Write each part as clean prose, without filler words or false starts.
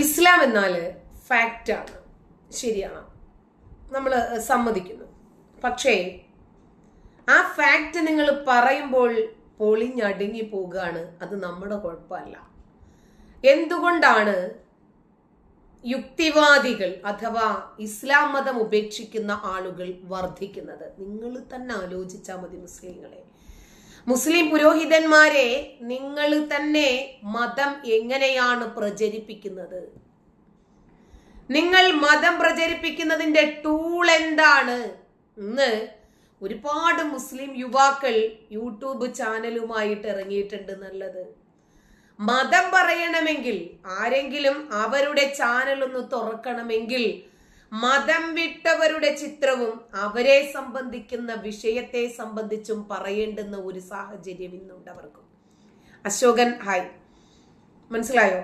ഇസ്ലാം എന്നാൽ ഫാക്റ്റാണ്, ശരിയാണ്, നമ്മൾ സമ്മതിക്കുന്നു. പക്ഷേ ആ ഫാക്റ്റ് നിങ്ങൾ പറയുമ്പോൾ പൊളിഞ്ഞടുങ്ങി പോകുകയാണ്. അത് നമ്മുടെ കുഴപ്പമല്ല. എന്തുകൊണ്ടാണ് യുക്തിവാദികൾ അഥവാ ഇസ്ലാം മതം ഉപേക്ഷിക്കുന്ന ആളുകൾ വർദ്ധിക്കുന്നത്? നിങ്ങൾ തന്നെ ആലോചിച്ചാൽ മതി മുസ്ലിങ്ങളെ, മുസ്ലിം പുരോഹിതന്മാരെ, നിങ്ങൾ തന്നെ മതം എങ്ങനെയാണ് പ്രചരിപ്പിക്കുന്നത്? നിങ്ങൾ മതം പ്രചരിപ്പിക്കുന്നതിന്റെ ടൂൾ എന്താണ്? ഇന്ന് ഒരുപാട് മുസ്ലിം യുവാക്കൾ യൂട്യൂബ് ചാനലുമായിട്ട് ഇറങ്ങിയിട്ടുണ്ട്. നല്ലത്. മതം പറയണമെങ്കിൽ, ആരെങ്കിലും അവരുടെ ചാനൽ ഒന്ന് തുറക്കണമെങ്കിൽ മതം വിട്ടവരുടെ ചിത്രവും അവരെ സംബന്ധിക്കുന്ന വിഷയത്തെ സംബന്ധിച്ചും പറയേണ്ടുന്ന ഒരു സാഹചര്യം ഇന്നുണ്ട് അവർക്കും. അശോകൻ ഹായ്, മനസ്സിലായോ?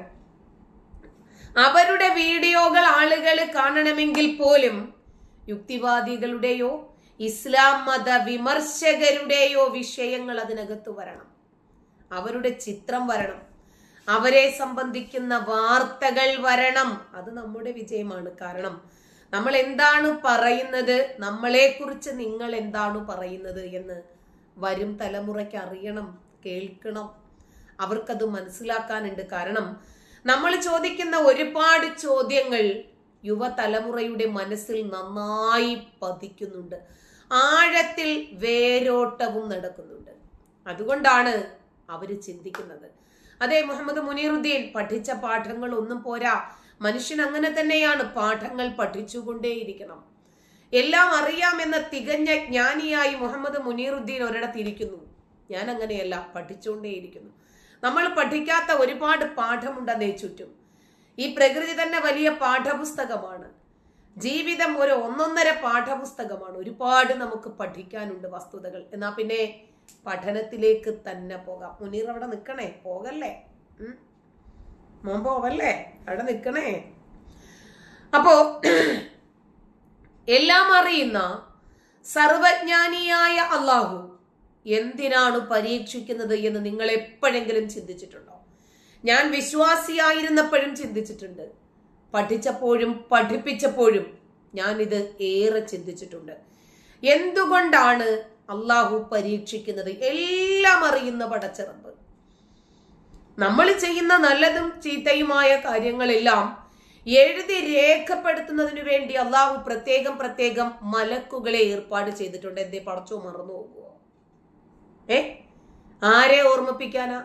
അവരുടെ വീഡിയോകൾ ആളുകൾ കാണണമെങ്കിൽ പോലും യുക്തിവാദികളുടെയോ ഇസ്ലാം മത വിമർശകരുടെയോ വിഷയങ്ങൾ അതിനകത്ത് വരണം, അവരുടെ ചിത്രം വരണം, അവരെ സംബന്ധിക്കുന്ന വാർത്തകൾ വരണം. അത് നമ്മുടെ വിജയമാണ്. കാരണം നമ്മൾ എന്താണ് പറയുന്നത്, നമ്മളെ കുറിച്ച് നിങ്ങൾ എന്താണ് പറയുന്നത് എന്ന് വരും തലമുറയ്ക്ക് അറിയണം, കേൾക്കണം, അവർക്കത് മനസ്സിലാക്കാനുണ്ട്. കാരണം നമ്മൾ ചോദിക്കുന്ന ഒരുപാട് ചോദ്യങ്ങൾ യുവതലമുറയുടെ മനസ്സിൽ നന്നായി പതിക്കുന്നുണ്ട്, ആഴത്തിൽ വേരോട്ടവും നടക്കുന്നുണ്ട്. അതുകൊണ്ടാണ് അവര് ചിന്തിക്കുന്നത്. അതെ, മുഹമ്മദ് മുനീറുദ്ദീൻ, പഠിച്ച പാഠങ്ങൾ ഒന്നും പോരാ. മനുഷ്യൻ അങ്ങനെ തന്നെയാണ്, പാഠങ്ങൾ പഠിച്ചുകൊണ്ടേയിരിക്കണം. എല്ലാം അറിയാമെന്ന തികഞ്ഞ ജ്ഞാനിയായി മുഹമ്മദ് മുനീറുദ്ദീൻ ഒരിടത്തിരിക്കുന്നു. ഞാൻ അങ്ങനെയല്ല, പഠിച്ചുകൊണ്ടേയിരിക്കുന്നു. നമ്മൾ പഠിക്കാത്ത ഒരുപാട് പാഠമുണ്ടെന്നേ ചുറ്റും. ഈ പ്രകൃതി തന്നെ വലിയ പാഠപുസ്തകമാണ്. ജീവിതം ഒരു ഒന്നൊന്നര പാഠപുസ്തകമാണ്. ഒരുപാട് നമുക്ക് പഠിക്കാനുണ്ട് വസ്തുതകൾ. എന്നാ പിന്നെ പഠനത്തിലേക്ക് തന്നെ പോകാം. മുനീർ അവിടെ നിൽക്കണേ, പോകല്ലേ, മോൻ പോവല്ലേ, അവിടെ നിൽക്കണേ. അപ്പോ എല്ലാം അറിയുന്ന സർവജ്ഞാനിയായ അള്ളാഹു എന്തിനാണ് പരീക്ഷിക്കുന്നത് എന്ന് നിങ്ങൾ എപ്പോഴെങ്കിലും ചിന്തിച്ചിട്ടുണ്ടോ? ഞാൻ വിശ്വാസിയായിരുന്നപ്പോഴും ചിന്തിച്ചിട്ടുണ്ട്, പഠിച്ചപ്പോഴും പഠിപ്പിച്ചപ്പോഴും ഞാൻ ഇത് ഏറെ ചിന്തിച്ചിട്ടുണ്ട്. എന്തുകൊണ്ടാണ് അള്ളാഹു പരീക്ഷിക്കുന്നത്? എല്ലാം അറിയുന്ന പടച്ചിറപ്പ്. നമ്മൾ ചെയ്യുന്ന നല്ലതും ചീത്തയുമായ കാര്യങ്ങളെല്ലാം എഴുതി രേഖപ്പെടുത്തുന്നതിനു വേണ്ടി അള്ളാഹു പ്രത്യേകം മലക്കുകളെ ഏർപ്പാട് ചെയ്തിട്ടുണ്ട്. എന്തേ പടച്ചോ മറന്നു പോകുമോ? ആരെ ഓർമ്മിപ്പിക്കാനാ?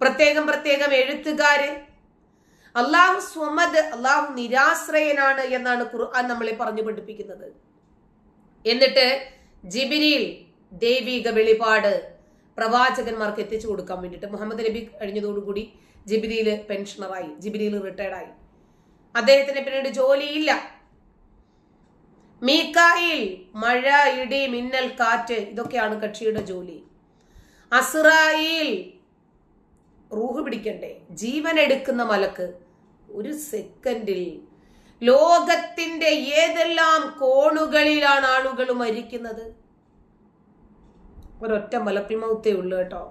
പ്രത്യേകം എഴുത്തുകാര്. അള്ളാഹു സ്വമദ്, അള്ളാഹു നിരാശ്രയനാണ് എന്നാണ് ഖുർആൻ നമ്മളെ പറഞ്ഞു പഠിപ്പിക്കുന്നത്. എന്നിട്ട് ജിബ്രീൽ ദൈവിക വെളിപാട് പ്രവാചകന്മാർക്ക് എത്തിച്ചു കൊടുക്കാൻ വേണ്ടിയിട്ട്, മുഹമ്മദ് നബി കഴിഞ്ഞതോടുകൂടി ജിബ്രീല് പെൻഷനറായി, ജിബ്രീൽ റിട്ടയർഡായി, അദ്ദേഹത്തിന് പിന്നീട് ജോലിയില്ല. മീകായിൽ മഴ, ഇടി, മിന്നൽ, കാറ്റ്, ഇതൊക്കെയാണ് കക്ഷിയുടെ ജോലി. അസ്രായീൽ റൂഹ് പിടിക്കണ്ടേ, ജീവൻ എടുക്കുന്ന മലക്ക്. ഒരു സെക്കൻഡിൽ ലോകത്തിന്റെ ഏതെല്ലാം കോണുകളിലാണ് ആളുകൾ മരിക്കുന്നത്? ഒരൊറ്റ മലക്കുൽ മൗത്തേ ഉള്ളു കേട്ടോ.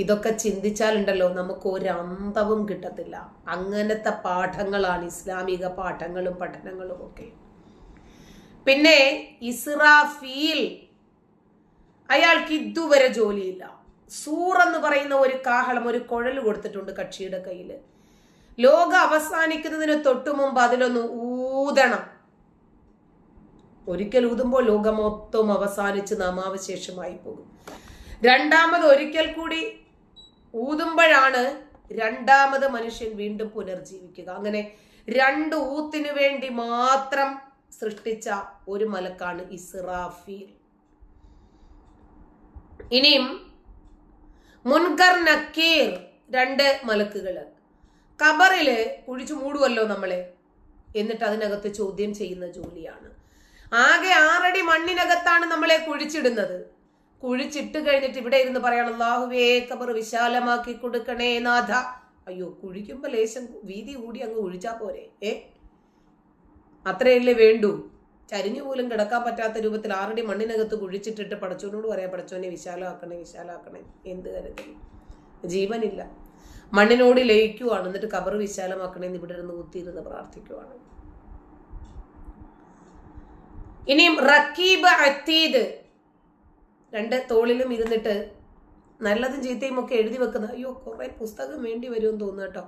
ഇതൊക്കെ ചിന്തിച്ചാലുണ്ടല്ലോ നമുക്ക് ഒരു അന്തവും കിട്ടത്തില്ല. അങ്ങനത്തെ പാഠങ്ങളാണ് ഇസ്ലാമിക പാഠങ്ങളും പഠനങ്ങളും ഒക്കെ. പിന്നെ ഇസ്രാഫീൽ, അയാൾക്ക് ഇതുവരെ ജോലിയില്ല. സൂർ എന്ന് പറയുന്ന ഒരു കാഹളം, ഒരു കുഴൽ കൊടുത്തിട്ടുണ്ട് കക്ഷിയുടെ കയ്യില്. ലോകം അവസാനിക്കുന്നതിന് തൊട്ടു മുമ്പ് അതിലൊന്ന് ഊതണം. ഒരിക്കൽ ഊതുമ്പോൾ ലോകം മൊത്തം അവസാനിച്ച് നാമാവശേഷമായി പോകും. രണ്ടാമത് ഒരിക്കൽ കൂടി ഊതുമ്പോഴാണ് രണ്ടാമത് മനുഷ്യൻ വീണ്ടും പുനർജീവിക്കുക. അങ്ങനെ 2 ഊത്തിനു വേണ്ടി മാത്രം സൃഷ്ടിച്ച ഒരു മലക്കാണ് ഇസ്രാഫീൽ. ഇനിയും മുൻകർ, നക്കീർ, 2 മലക്കുകള്. ഖബറില് കുഴിച്ചു മൂടുവല്ലോ നമ്മളെ, എന്നിട്ട് അതിനകത്ത് ചോദ്യം ചെയ്യുന്ന ജോലിയാണ്. ആകെ 6 അടി മണ്ണിനകത്താണ് നമ്മളെ കുഴിച്ചിടുന്നത്. കുഴിച്ചിട്ട് കഴിഞ്ഞിട്ട് ഇവിടെ ഇരുന്ന് പറയണം, അല്ലാഹുവേ ഖബർ വിശാലമാക്കി കൊടുക്കണേ നാഥ. അയ്യോ, കുഴിക്കുമ്പോ ലേശം വീതി കൂടി അങ്ങ് കുഴിച്ചാ പോരെ? അത്രയല്ലേ വേണ്ടൂ? ചരിഞ്ഞു പോലും കിടക്കാൻ പറ്റാത്ത രൂപത്തിൽ 6 അടി മണ്ണിനകത്ത് കുഴിച്ചിട്ടിട്ട് പടച്ചോനോട് പറയാം, പടച്ചോനെ വിശാലമാക്കണേ, വിശാലമാക്കണേ. എന്ത് കരുതൽ? ജീവനില്ല. മണ്ണിനോട് ലയിക്കുവാണ്. എന്നിട്ട് ഖബർ വിശാലമാക്കണേന്ന് ഇവിടെ ഇരുന്ന് കുത്തിയിരുന്ന് പ്രാർത്ഥിക്കുവാണ്. ഇനിയും റക്കീബ് അത്തീദ്, രണ്ട് തോളിലും ഇരുന്നിട്ട് നല്ലതും ചീത്തയും ഒക്കെ എഴുതി വെക്കുന്ന. അയ്യോ, കുറെ പുസ്തകം വേണ്ടി വരുമെന്ന് തോന്നുന്നു കേട്ടോ.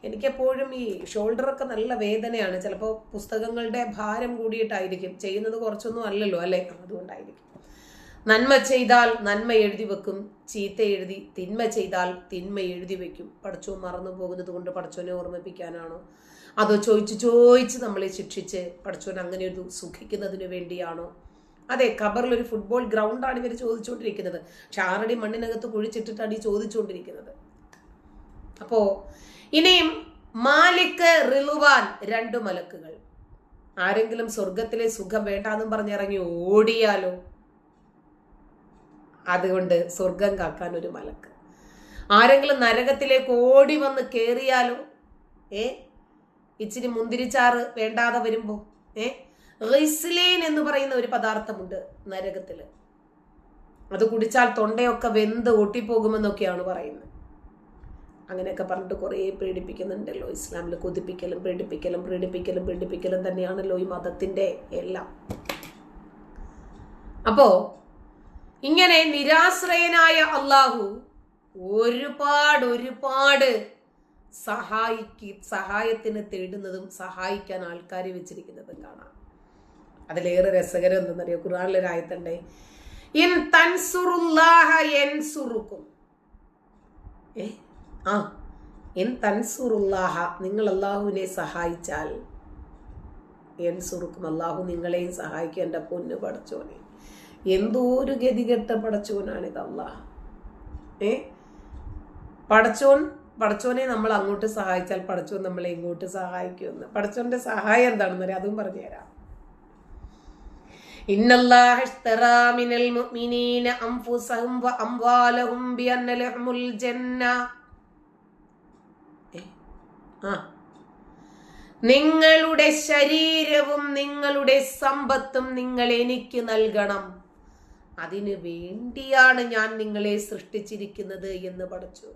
എനിക്കെപ്പോഴും ഈ ഷോൾഡറൊക്കെ നല്ല വേദനയാണ്. ചിലപ്പോൾ പുസ്തകങ്ങളുടെ ഭാരം കൂടിയിട്ടായിരിക്കും. ചെയ്യുന്നത് കുറച്ചൊന്നും അല്ലല്ലോ അല്ലേ, അതുകൊണ്ടായിരിക്കും. നന്മ ചെയ്താൽ നന്മ എഴുതി വെക്കും, തിന്മ ചെയ്താൽ തിന്മ എഴുതി വെക്കും. പടച്ചോൻ മറന്നു പോകുന്നത് കൊണ്ട് പടച്ചോനെ ഓർമ്മിപ്പിക്കാനാണോ, അതോ ചോദിച്ച് നമ്മളെ ശിക്ഷിച്ച് പടച്ചോൻ അങ്ങനെ ഒരു സുഖിക്കുന്നതിന് വേണ്ടിയാണോ? അതെ, ഖബറിലൊരു ഫുട്ബോൾ ഗ്രൗണ്ടാണ് ഇവർ ചോദിച്ചുകൊണ്ടിരിക്കുന്നത്. പക്ഷെ ആറടി മണ്ണിനകത്ത് കുഴിച്ചിട്ടിട്ടാണ് ഈ ചോദിച്ചുകൊണ്ടിരിക്കുന്നത്. അപ്പോ ഇനിയും മാലിക്, റിളുവാൻ, 2 മലക്കുകൾ. ആരെങ്കിലും സ്വർഗത്തിലെ സുഖം വേണ്ടാന്നും പറഞ്ഞിറങ്ങി ഓടിയാലോ? അതുകൊണ്ട് സ്വർഗം കാക്കാൻ ഒരു മലക്ക്. ആരെങ്കിലും നരകത്തിലേക്ക് ഓടി വന്ന് കേറിയാലോ? ഇച്ചിരി മുന്തിരിച്ചാറ് വേണ്ടാതെ വരുമ്പോ ഗിസ്ലീൻ എന്ന് പറയുന്ന ഒരു പദാർത്ഥമുണ്ട് നരകത്തില്. അത് കുടിച്ചാൽ തൊണ്ടയൊക്കെ വെന്ത് ഒട്ടിപ്പോകുമെന്നൊക്കെയാണ് പറയുന്നത്. അങ്ങനെയൊക്കെ പറഞ്ഞിട്ട് കുറേ പേടിപ്പിക്കുന്നുണ്ടല്ലോ ഇസ്ലാമിൽ. കൊതിപ്പിക്കലും പേടിപ്പിക്കലും തന്നെയാണല്ലോ ഈ മതത്തിന്റെ എല്ലാം. അപ്പോ ഇങ്ങനെ നിരാശ്രയനായ അള്ളാഹു ഒരുപാട് സഹായത്തിന് തേടുന്നതും സഹായിക്കാൻ ആൾക്കാരെ വെച്ചിരിക്കുന്നതും കാണാം. അതിലേറെ രസകരം എന്തെന്നറിയോ? ഖുർആനിലൊരു ആയത്തുണ്ട്, ഇൻ തൻസുറുല്ലാഹ യൻസുറുക്കും. ഇൻ തൻസുറുല്ലാഹ, നിങ്ങൾ അല്ലാഹുവിനെ സഹായിച്ചാൽ യൻസുറുക്കും, അല്ലാഹു നിങ്ങളെയും സഹായിക്കും. എൻ്റെ പൊന്നു പടച്ചോനെ, എന്തോ ഒരു ഗതികെട്ട പടച്ചോനാണിത് അല്ലാഹ്. പടച്ചോനെ നമ്മൾ അങ്ങോട്ട് സഹായിച്ചാൽ പടച്ചോൻ നമ്മളെ ഇങ്ങോട്ട് സഹായിക്കുമെന്ന്. പടച്ചോന്റെ സഹായം എന്താണെന്ന് അറിയാം, അതും പറഞ്ഞുതരാം. ഇന്നല്ലാഹ ഇശ്തറാ മിനൽ മുഅ്മിനീന അൻഫുസഹും വ അംവാലഹും ബിഅന്ന ലഹുമുൽ ജന്ന. നിങ്ങളുടെ ശരീരവും നിങ്ങളുടെ സമ്പത്തും നിങ്ങൾ എനിക്ക് നൽകണം, അതിനു വേണ്ടിയാണ് ഞാൻ നിങ്ങളെ സൃഷ്ടിച്ചിരിക്കുന്നത് എന്ന് പഠിച്ചു.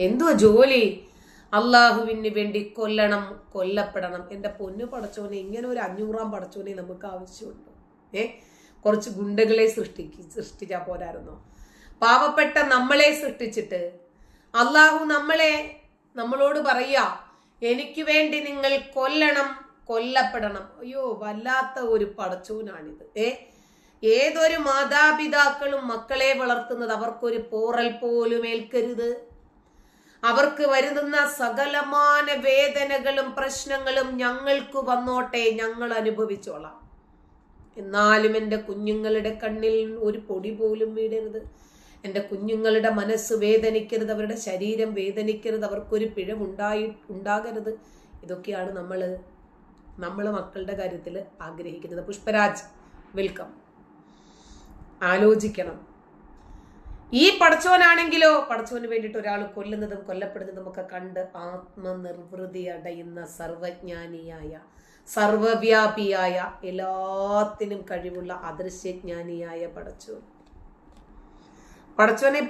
എന്തുവാ ജോലി? അള്ളാഹുവിന് വേണ്ടി കൊല്ലപ്പെടണം. എൻ്റെ പൊന്നു പടച്ചോനെ, ഇങ്ങനെ ഒരു 500-ാം പടച്ചോനെ നമുക്ക് ആവശ്യമുണ്ടോ? കുറച്ച് ഗുണ്ടകളെ സൃഷ്ടിച്ചാൽ പോരായിരുന്നോ? പാവപ്പെട്ട നമ്മളെ സൃഷ്ടിച്ചിട്ട് അള്ളാഹു നമ്മളോട് പറയാ, എനിക്ക് വേണ്ടി നിങ്ങൾ കൊല്ലപ്പെടണം. അയ്യോ, വല്ലാത്ത ഒരു പടച്ചോനാണിത്. ഏതൊരു മാതാപിതാക്കളും മക്കളെ വളർത്തുന്നത് അവർക്കൊരു പോറൽ പോലും ഏൽക്കരുത്. അവർക്ക് വരുന്ന സകലമാന വേദനകളും പ്രശ്നങ്ങളും ഞങ്ങൾക്ക് വന്നോട്ടെ, ഞങ്ങൾ അനുഭവിച്ചോളാം. എന്നാലും എൻ്റെ കുഞ്ഞുങ്ങളുടെ കണ്ണിൽ ഒരു പൊടി പോലും വീഴരുത്. എൻ്റെ കുഞ്ഞുങ്ങളുടെ മനസ്സ് വേദനിക്കരുത്, അവരുടെ ശരീരം വേദനിക്കരുത്, അവർക്കൊരു പിഴവുണ്ടാകരുത്. ഇതൊക്കെയാണ് നമ്മൾ മക്കളുടെ കാര്യത്തിൽ ആഗ്രഹിക്കുന്നത്. പുഷ്പരാജ്, വെൽക്കം. ആലോചിക്കണം. ഈ പടച്ചോനാണെങ്കിലോ, പടച്ചോന് വേണ്ടിയിട്ട് ഒരാൾ കൊല്ലുന്നതും കൊല്ലപ്പെടുന്നതും ഒക്കെ കണ്ട് ആത്മനിർവൃതി അടയുന്ന സർവജ്ഞാനിയായ, സർവവ്യാപിയായ, എല്ലാത്തിനും കഴിവുള്ള അദൃശ്യജ്ഞാനിയായ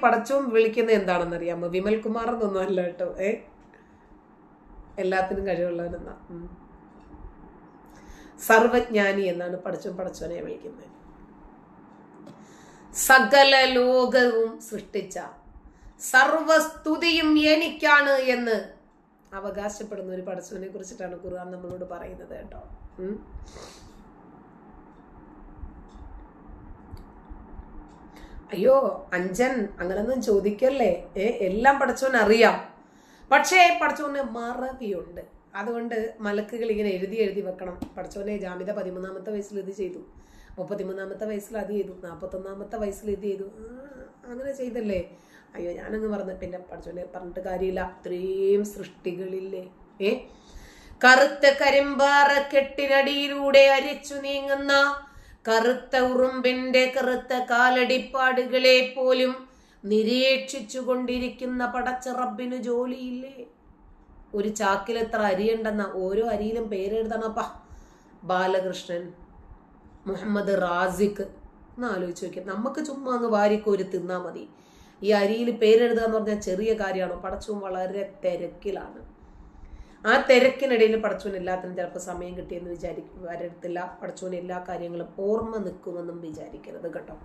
പടച്ചോൻ വിളിക്കുന്നത് എന്താണെന്നറിയാമോ? വിമൽ കുമാർ എന്നൊന്നും അല്ല കേട്ടോ. എല്ലാത്തിനും കഴിവുള്ളവനെന്നാ. സർവജ്ഞാനി എന്നാണ് പടച്ചോനെ വിളിക്കുന്നത്. സകല ലോകവും സൃഷ്ടിച്ച, സർവസ്തുതിയും എനിക്കാണ് എന്ന് അവകാശപ്പെടുന്ന ഒരു പടച്ചോനെ കുറിച്ചിട്ടാണ് ഖുർആൻ നമ്മളോട് പറയുന്നത് കേട്ടോ. അയ്യോ അഞ്ചൻ, അങ്ങനൊന്നും ചോദിക്കല്ലേ. എല്ലാം പടച്ചോൻ അറിയാം. പക്ഷേ പടച്ചോന് മറവിയുണ്ട്. അതുകൊണ്ട് മലക്കുകൾ ഇങ്ങനെ എഴുതി വെക്കണം. പടച്ചോനെ ജാമിത 13-ാമത്തെ വയസ്സിൽ ഇത് ചെയ്തു, 33-ാമത്തെ വയസ്സിൽ അത് ചെയ്തു, 41-ാമത്തെ വയസ്സിൽ ഇത് ചെയ്തു, അങ്ങനെ ചെയ്തല്ലേ. അയ്യോ ഞാനങ്ങ് പറഞ്ഞു. പിന്നെ പടച്ചോനെ പറഞ്ഞിട്ട് കാര്യമില്ല, ഇത്രയും സൃഷ്ടികളില്ലേ. കറുത്ത കരിമ്പാറ കെട്ടിനടിയിലൂടെ അരിച്ചു നീങ്ങുന്ന കറുത്ത ഉറുമ്പിന്റെ കറുത്ത കാലടിപ്പാടുകളെ പോലും നിരീക്ഷിച്ചു കൊണ്ടിരിക്കുന്ന പടച്ച റബ്ബിന് ജോലിയില്ലേ? ഒരു ചാക്കിൽ എത്ര അരിയുണ്ടെന്ന ഓരോ അരിയിലും പേരെഴുതണപ്പാ. ബാലകൃഷ്ണൻ, മുഹമ്മദ് റാസിഖ് എന്ന് ആലോചിച്ച് നോക്കിയാൽ നമുക്ക് ചുമ്മാ അങ്ങ് വാരിക്കോരി തിന്നാ മതി. ഈ അരിയിൽ പേരെഴുതുക എന്ന് പറഞ്ഞാൽ ചെറിയ കാര്യമാണോ? പടച്ചോൻ വളരെ തിരക്കിലാണ്. ആ തിരക്കിനിടയിൽ പടച്ചോൻ എല്ലാത്തിനും ചിലപ്പോൾ സമയം കിട്ടിയെന്ന് വരത്തില്ല. പടച്ചോൻ എല്ലാ കാര്യങ്ങളും ഓർമ്മ നിൽക്കുമെന്നും വിചാരിക്കരുത് കേട്ടോ.